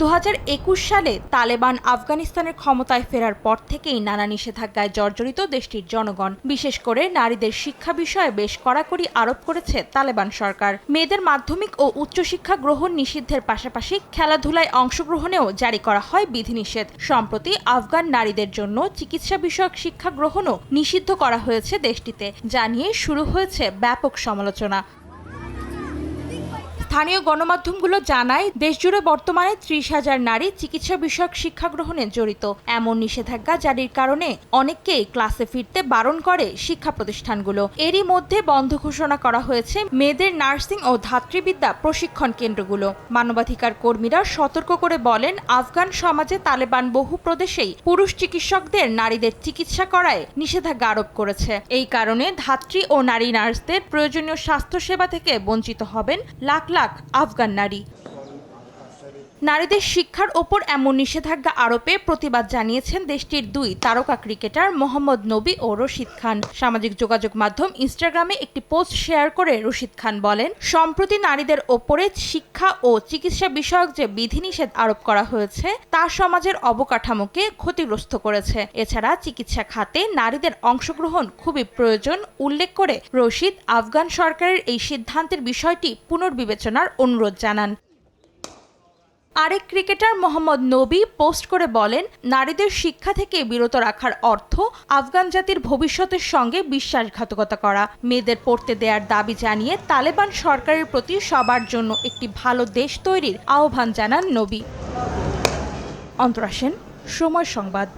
2021 সালে তালেবান আফগানিস্তানের ক্ষমতায় ফেরার পর থেকেই নানা নিষেধাজ্ঞায় জর্জরিত দেশটির জনগণ। বিশেষ করে নারীদের শিক্ষা বিষয়ে বেশ কড়াকড়ি আরোপ করেছে তালেবান সরকার। মেয়েদের মাধ্যমিক ও উচ্চশিক্ষা গ্রহণ নিষিদ্ধের পাশাপাশি খেলাধুলায় অংশগ্রহণেও জারি করা হয় বিধিনিষেধ। সম্প্রতি আফগান নারীদের জন্য চিকিৎসা বিষয়ক শিক্ষা গ্রহণও নিষিদ্ধ করা হয়েছে দেশটিতে, যা নিয়ে শুরু হয়েছে ব্যাপক সমালোচনা। স্থানীয় গণমাধ্যমগুলো জানায়, দেশজুড়ে বর্তমানে 30,000 নারী চিকিৎসা বিষয়ক শিক্ষা গ্রহণে জড়িত। এমন নিষেধাজ্ঞা জারির কারণে অনেককেই ক্লাসে ফিরতে বারণ করে শিক্ষা প্রতিষ্ঠানগুলো। এরই মধ্যে বন্ধ ঘোষণা করা হয়েছে মেয়েদের নার্সিং ও ধাত্রীবিদ্যা প্রশিক্ষণ কেন্দ্রগুলো। মানবাধিকার কর্মীরা সতর্ক করে বলেন, আফগান সমাজে তালেবান বহু প্রদেশেই পুরুষ চিকিৎসকদের নারীদের চিকিৎসা করায় নিষেধাজ্ঞা আরোপ করেছে। এই কারণে ধাত্রী ও নারী নার্সদের প্রয়োজনীয় স্বাস্থ্যসেবা থেকে বঞ্চিত হবেন লাখ লাখ আফগান নারী। নারীদের শিক্ষার ওপর এমন নিষেধাজ্ঞা আরোপে প্রতিবাদ জানিয়েছেন দেশটির 2 তারকা ক্রিকেটার মোহাম্মদ নবী ও রশিদ খান। সামাজিক যোগাযোগ মাধ্যম ইনস্টাগ্রামে একটি পোস্ট শেয়ার করে রশিদ খান বলেন, সম্প্রতি নারীদের ওপরে শিক্ষা ও চিকিৎসা বিষয়ক যে বিধিনিষেধ আরোপ করা হয়েছে তা সমাজের অবকাঠামোকে ক্ষতিগ্রস্ত করেছে। এছাড়া চিকিৎসা খাতে নারীদের অংশগ্রহণ খুবই প্রয়োজন উল্লেখ করে রশিদ আফগান সরকারের এই সিদ্ধান্তের বিষয়টি পুনর্বিবেচনার অনুরোধ জানান। আরেক ক্রিকেটার মোহাম্মদ নবী পোস্ট করে বলেন, নারীদের শিক্ষা থেকে বিরত রাখার অর্থ আফগান জাতির ভবিষ্যতের সঙ্গে বিশ্বাসঘাতকতা করা। মেয়েদের পড়তে দেওয়ার দাবি জানিয়ে তালেবান সরকারের প্রতি সবার জন্য একটি ভালো দেশ তৈরির আহ্বান জানান নবী। অন্তরা সেন, সময় সংবাদ।